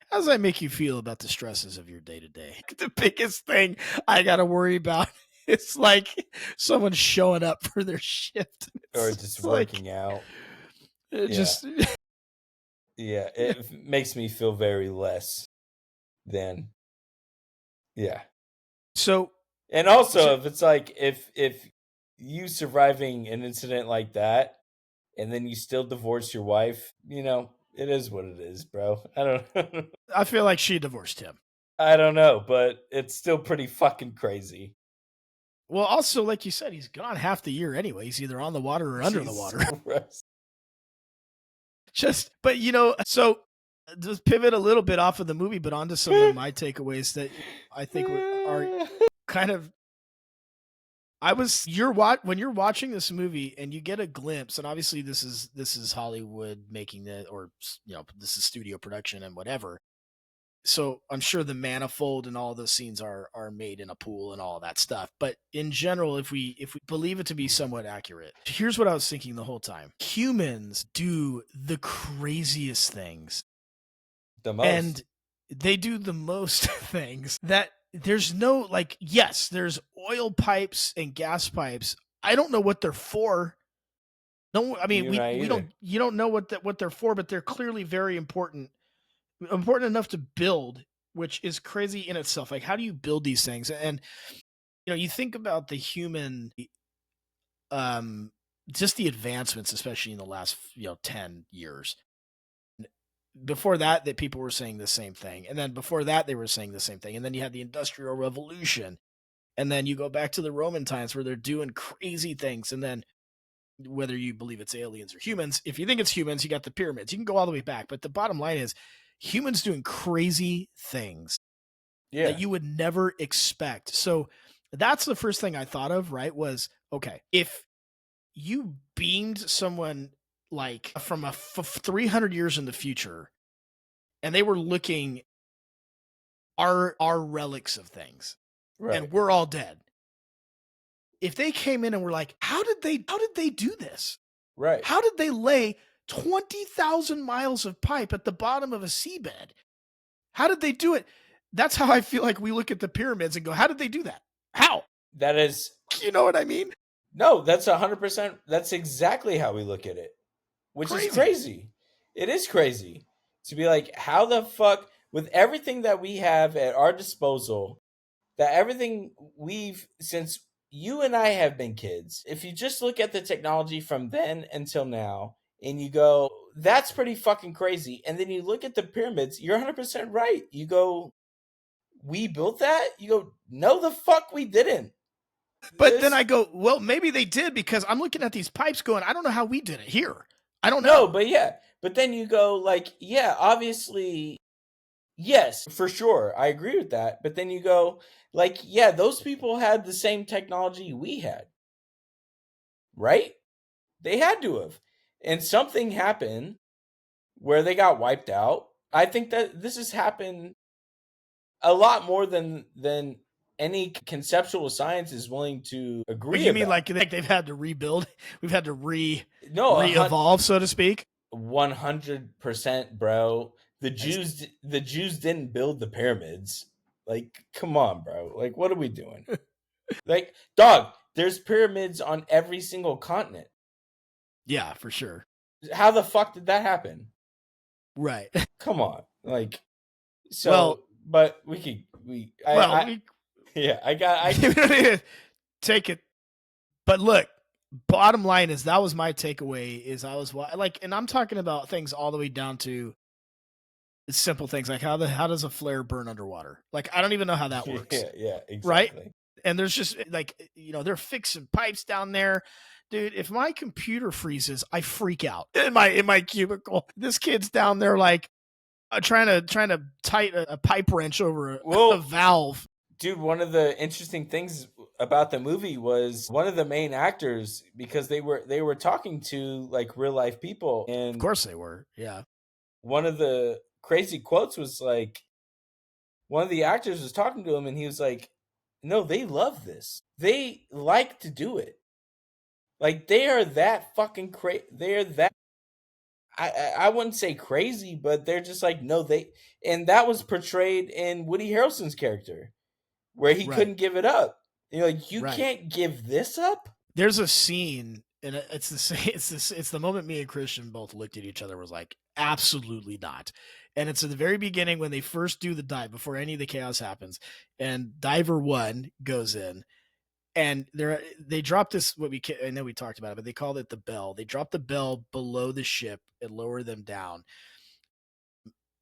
Speaker 2: how does that make you feel about the stresses of your day to day? The biggest thing I got to worry about is like someone showing up for their shift,
Speaker 1: or just working out.
Speaker 2: Just
Speaker 1: yeah, it makes me feel very less than. Yeah.
Speaker 2: So,
Speaker 1: and also, if it's like if you surviving an incident like that, and then you still divorce your wife, it is what it is, bro. I don't know.
Speaker 2: I feel like she divorced him.
Speaker 1: I don't know, but it's still pretty fucking crazy.
Speaker 2: Well, also, like you said, he's gone half the year anyway. He's either on the water or under the water. But so just pivot a little bit off of the movie, but onto some of my takeaways that I think are kind of. When you're watching this movie and you get a glimpse, and obviously this is Hollywood making it, or this is studio production and whatever. So I'm sure the manifold and all those scenes are made in a pool and all that stuff. But in general, if we believe it to be somewhat accurate, here's what I was thinking the whole time: humans do the craziest things,
Speaker 1: the most,
Speaker 2: and they do the most things that. There's no yes, there's oil pipes and gas pipes. I don't know what they're for. No, I mean you don't know what they're for, but they're clearly very important enough to build, which is crazy in itself. Like, how do you build these things? And you think about the human, just the advancements, especially in the last 10 years. Before that people were saying the same thing. And then before that, they were saying the same thing. And then you had the Industrial Revolution. And then you go back to the Roman times where they're doing crazy things. And then whether you believe it's aliens or humans, if you think it's humans, you got the pyramids. You can go all the way back. But the bottom line is humans doing crazy things that you would never expect. So that's the first thing I thought of, right? Was, okay, if you beamed someone from 300 years in the future, and they were looking our relics of things, right, and we're all dead. If they came in and were like, how did they do this?
Speaker 1: Right.
Speaker 2: How did they lay 20,000 miles of pipe at the bottom of a seabed? How did they do it? That's how I feel like we look at the pyramids and go, how did they do that? How?
Speaker 1: That is,
Speaker 2: you know what I mean?
Speaker 1: No, that's 100%. That's exactly how we look at it. Which is crazy. It is crazy to be like, how the fuck, with everything that we have at our disposal, that everything since you and I have been kids, if you just look at the technology from then until now, and you go, that's pretty fucking crazy. And then you look at the pyramids, you're 100% right. You go, we built that? You go, no, the fuck we didn't.
Speaker 2: But then I go, well, maybe they did, because I'm looking at these pipes going, I don't know how we did it here. I don't know.
Speaker 1: No, but yeah. But then you go obviously, yes, for sure. I agree with that. But then you go those people had the same technology we had. Right? They had to have. And something happened where they got wiped out. I think that this has happened a lot more than any conceptual science is willing to agree.
Speaker 2: You mean like they've had to rebuild? We've had to re-evolve, so to speak?
Speaker 1: 100%, bro. The Jews didn't build the pyramids. Like, come on, bro. Like, what are we doing? Like, dog, there's pyramids on every single continent.
Speaker 2: Yeah, for sure.
Speaker 1: How the fuck did that happen?
Speaker 2: Right.
Speaker 1: Come on. Like, so,
Speaker 2: Well,
Speaker 1: but yeah, I
Speaker 2: we don't need to take it. But look, bottom line is that was my takeaway. Is I was like, and I'm talking about things all the way down to simple things like how does a flare burn underwater? Like I don't even know how that works,
Speaker 1: yeah,
Speaker 2: right?
Speaker 1: exactly.
Speaker 2: And there's just like they're fixing pipes down there. Dude, if my computer freezes, I freak out in my cubicle. This kid's down there like trying to tight a pipe wrench over a valve.
Speaker 1: Dude, one of the interesting things about the movie was one of the main actors, because they were talking to like real life people,
Speaker 2: Of
Speaker 1: and
Speaker 2: course they were. Yeah.
Speaker 1: one of the crazy quotes was like, one of the actors was talking to him and he was like, no, they love this. They like to do it. Like they are that fucking crazy. They're that I wouldn't say crazy, but they're just like, no, and that was portrayed in Woody Harrelson's character, where he
Speaker 2: Right.
Speaker 1: couldn't give it up. You're like, you
Speaker 2: Right.
Speaker 1: can't give this up.
Speaker 2: There's a scene, and it's the same. It's the moment me and Christian both looked at each other, was like, absolutely not. And it's at the very beginning when they first do the dive, before any of the chaos happens, and diver one goes in, and they drop this, I know we talked about it, but they called it the bell. They drop the bell below the ship and lower them down,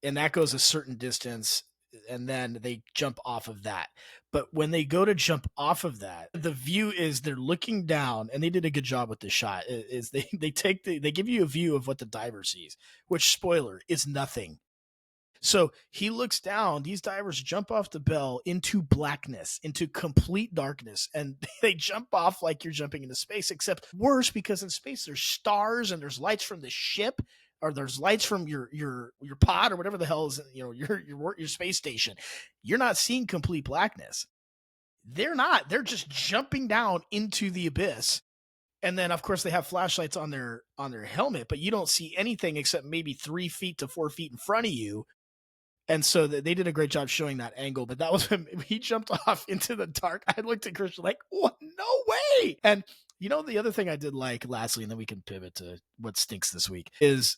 Speaker 2: and that goes a certain distance, and then they jump off of that. But when they go to jump off of that, the view is they're looking down, and they did a good job with this shot. Is they give you a view of what the diver sees, which, spoiler, is nothing. So he looks down, these divers jump off the bell into blackness, into complete darkness, and they jump off like you're jumping into space, except worse, because in space there's stars and there's lights from the ship, or there's lights from your pod or whatever the hell is your space station. You're not seeing complete blackness. They're not. They're just jumping down into the abyss. And then, of course, they have flashlights on their helmet, but you don't see anything except maybe 3 feet to 4 feet in front of you. And so they did a great job showing that angle, but that was when he jumped off into the dark. I looked at Christian like, what? No way. And the other thing I did like, lastly, and then we can pivot to what stinks this week, is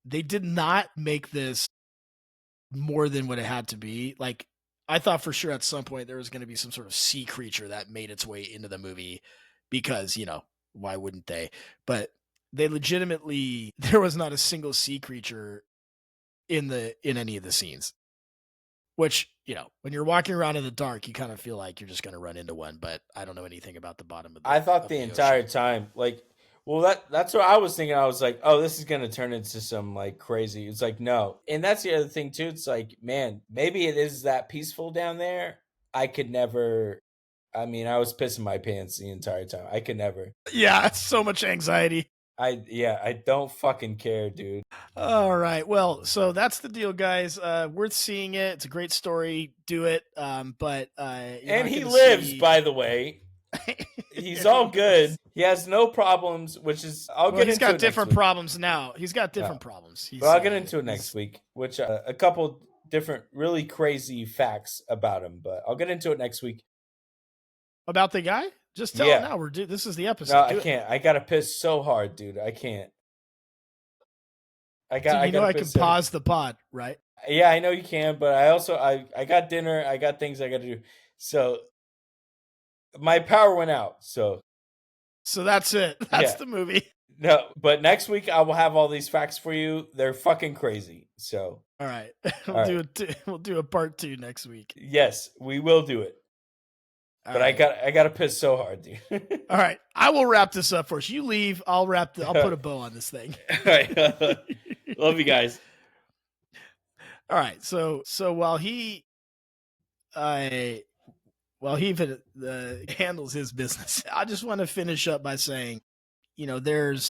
Speaker 2: they did not make this more than what it had to be. Like, I thought for sure at some point there was going to be some sort of sea creature that made its way into the movie because, why wouldn't they? But they legitimately, there was not a single sea creature in any of the scenes, which, when you're walking around in the dark, you kind of feel like you're just going to run into one, but I don't know anything about the bottom of
Speaker 1: I thought the entire
Speaker 2: ocean.
Speaker 1: time, like, well, that's what I was thinking. I was like, oh, this is gonna turn into some like crazy. It's like, no. And that's the other thing too. It's like, man, maybe it is that peaceful down there. I could never. I mean, I was pissing my pants the entire time. I could never.
Speaker 2: Yeah, so much anxiety.
Speaker 1: I don't fucking care, dude.
Speaker 2: All right. Well, so that's the deal, guys. Worth seeing it. It's a great story. Do it. But
Speaker 1: and he lives, by the way. He's all good. He has no problems, which is
Speaker 2: he's got different problems now. He's got different problems.
Speaker 1: But I'll get into it next week, which a couple different really crazy facts about him, but I'll get into it next week.
Speaker 2: About the guy? Just tell him now. This is the episode.
Speaker 1: No, I can't. I gotta piss so hard, dude. I can't. I
Speaker 2: can pause the pod, right?
Speaker 1: Yeah, I know you can, but I got dinner. I got things I got to do. So my power went out. So
Speaker 2: that's it. That's the movie.
Speaker 1: No, but next week I will have all these facts for you. They're fucking crazy. So
Speaker 2: all right, we'll do a part 2 next week.
Speaker 1: Yes, we will do it. But I got to piss so hard, dude.
Speaker 2: All right, I will wrap this up for us. You leave. I'll put a bow on this thing.
Speaker 1: All right, love you guys.
Speaker 2: All right, so while he handles his business, I just want to finish up by saying, there's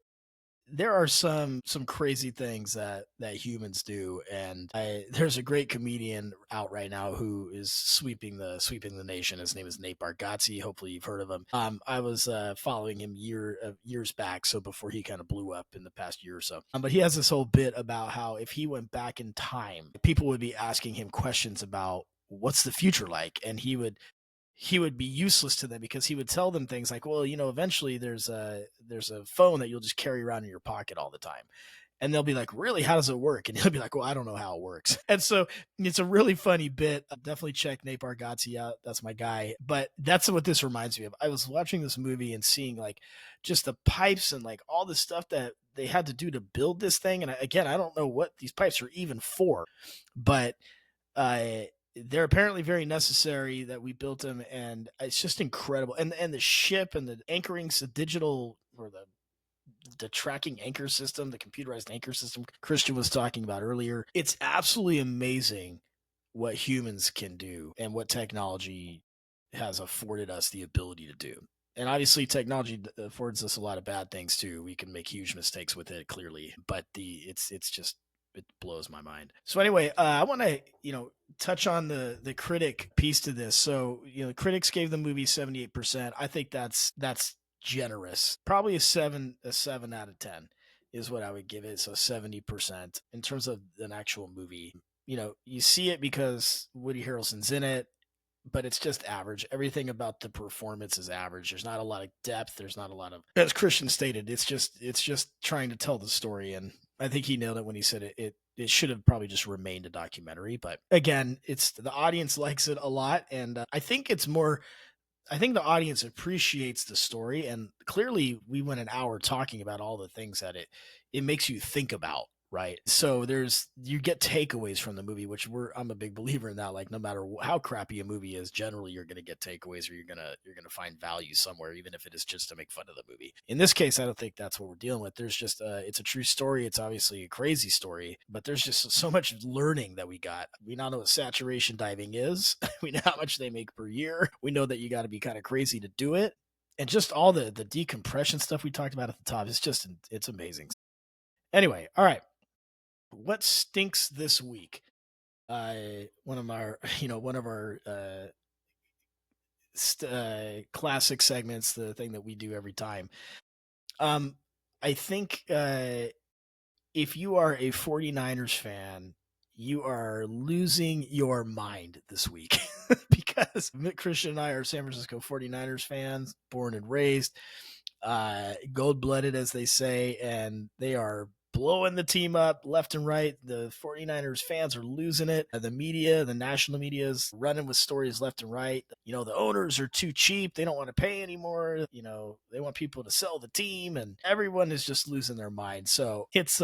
Speaker 2: there are some crazy things that humans do, and there's a great comedian out right now who is sweeping the nation. His name is Nate Bargatze. Hopefully you've heard of him. I was following him years back, so before he kind of blew up in the past year or so. But he has this whole bit about how if he went back in time, people would be asking him questions about what's the future like, and he would be useless to them because he would tell them things like, well, eventually there's a phone that you'll just carry around in your pocket all the time. And they'll be like, really? How does it work? And he'll be like, well, I don't know how it works. And so it's a really funny bit. Definitely check Nate Bargatze out. That's my guy. But that's what this reminds me of. I was watching this movie and seeing like just the pipes and like all the stuff that they had to do to build this thing. And again, I don't know what these pipes are even for, but uh, they're apparently very necessary that we built them, and it's just incredible. And the ship and the anchorings, the digital or the tracking anchor system, the computerized anchor system Christian was talking about earlier. It's absolutely amazing what humans can do and what technology has afforded us the ability to do. And obviously, technology affords us a lot of bad things too. We can make huge mistakes with it, clearly, but it's just it blows my mind. So anyway, I want to touch on the critic piece to this. So critics gave the movie 78%. I think that's generous. Probably a seven out of 10 is what I would give it. So 70% in terms of an actual movie. You see it because Woody Harrelson's in it, but it's just average. Everything about the performance is average. There's not a lot of depth. There's not a lot of, as Christian stated, it's just trying to tell the story. And I think he nailed it when he said it should have probably just remained a documentary. But again, it's the audience likes it a lot, and I think it's more. I think the audience appreciates the story, and clearly we went an hour talking about all the things that it makes you think about, right? So you get takeaways from the movie, which I'm a big believer in that. Like no matter how crappy a movie is, generally you're going to get takeaways, or you're gonna find value somewhere, even if it is just to make fun of the movie. In this case, I don't think that's what we're dealing with. There's just it's a true story. It's obviously a crazy story, but there's just so much learning that we got. We now know what saturation diving is. We know how much they make per year. We know that you got to be kind of crazy to do it. And just all the decompression stuff we talked about at the top, it's amazing. Anyway, all right. What stinks this week? One of our classic segments, the thing that we do every time. I think if you are a 49ers fan, you are losing your mind this week because Christian and I are San Francisco 49ers fans, born and raised, gold-blooded, as they say, and they are blowing the team up left and right. The 49ers fans are losing it. The media, the national media is running with stories left and right. The owners are too cheap. They don't want to pay anymore. They want people to sell the team, and everyone is just losing their mind. So it's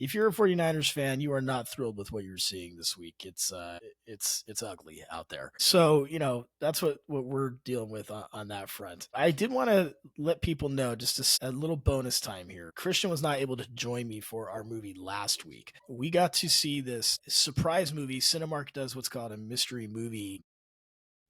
Speaker 2: if you're a 49ers fan, you are not thrilled with what you're seeing this week. It's ugly out there. So, that's what we're dealing with on that front. I did want to let people know just a little bonus time here. Christian was not able to join me for our movie last week. We got to see this surprise movie. Cinemark does what's called a mystery movie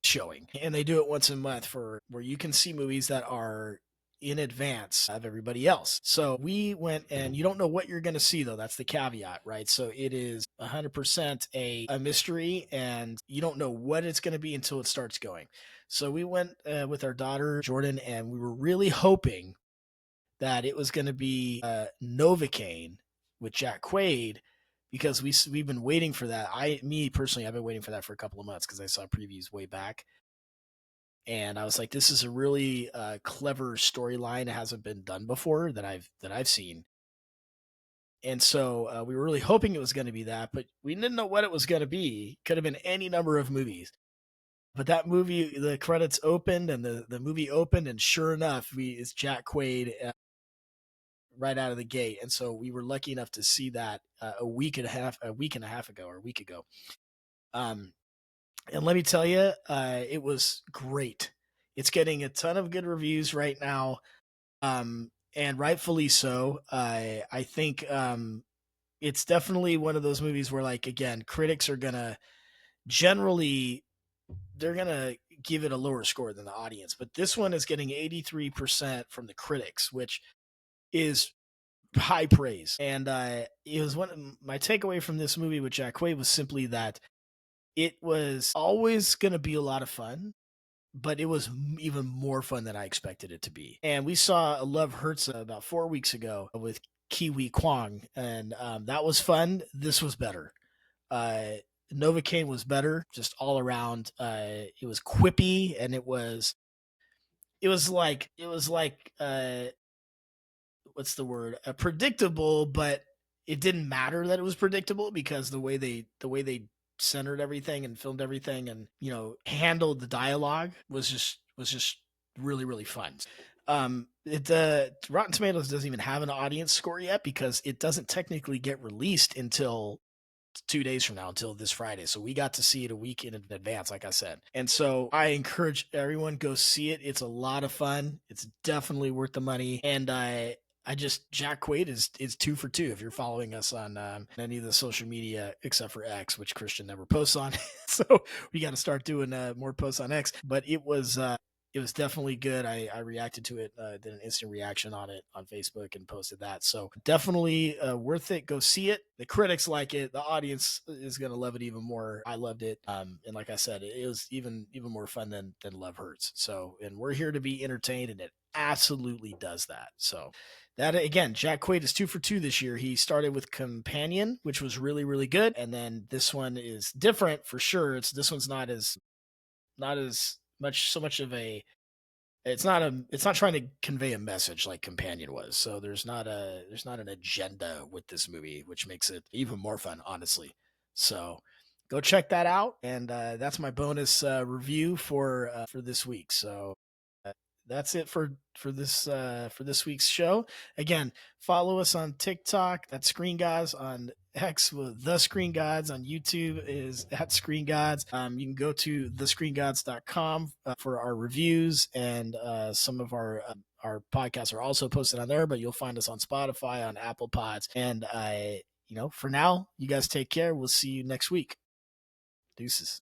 Speaker 2: showing, and they do it once a month where you can see movies that are in advance of everybody else. So we went, and you don't know what you're going to see, though. That's the caveat, right? So it is 100% a mystery, and you don't know what it's going to be until it starts going. So we went with our daughter, Jordan, and we were really hoping that it was going to be Novocaine with Jack Quaid, because we've been waiting for that. Me personally, I've been waiting for that for a couple of months because I saw previews way back. And I was like, this is a really clever storyline. It hasn't been done before that I've seen. And so we were really hoping it was going to be that, but we didn't know what it was going to be. Could have been any number of movies. But that movie, the credits opened, and the movie opened, and sure enough, it's Jack Quaid right out of the gate. And so we were lucky enough to see that a week and a half ago, or a week ago. And let me tell you, it was great. It's getting a ton of good reviews right now, and rightfully so. I think it's definitely one of those movies where, like, again, critics are gonna generally they're gonna give it a lower score than the audience, but this one is getting 83% from the critics, which is high praise. And it was my takeaway from this movie with Jack Quaid was simply that it was always going to be a lot of fun, but it was even more fun than I expected it to be. And we saw Love Hurts about 4 weeks ago with Kiwi Kwong, and that was fun. This was better. Uh, Novocaine was better, just all around. It was quippy, and it was like what's the word? Predictable, but it didn't matter that it was predictable because the way they centered everything and filmed everything and handled the dialogue was just really really fun. Rotten Tomatoes doesn't even have an audience score yet because it doesn't technically get released until 2 days from now, until this Friday. So we got to see it a week in advance, like I said. And so I encourage everyone go see it. It's a lot of fun. It's definitely worth the money. And I just Jack Quaid is 2 for 2. If you're following us on any of the social media except for X, which Christian never posts on, so we got to start doing more posts on X. But it was definitely good. I reacted to it, did an instant reaction on it on Facebook and posted that. So definitely worth it. Go see it. The critics like it. The audience is going to love it even more. I loved it. And like I said, it was even more fun than Love Hurts. So, and we're here to be entertained, and it absolutely does that. So that again, Jack Quaid is 2 for 2 this year. He started with Companion, which was really, really good. And then this one is different for sure. This one's not as much so much of a it's not trying to convey a message like Companion was. So there's not an agenda with this movie, which makes it even more fun, honestly. So go check that out. And that's my bonus review for this week. So that's it for this week's show. Again, follow us on TikTok. That's Screen Gods. On X with The Screen Gods. On YouTube is at Screen Gods. You can go to thescreengods.com for our reviews, and some of our podcasts are also posted on there, but you'll find us on Spotify, on Apple Pods. And for now, you guys take care. We'll see you next week. Deuces.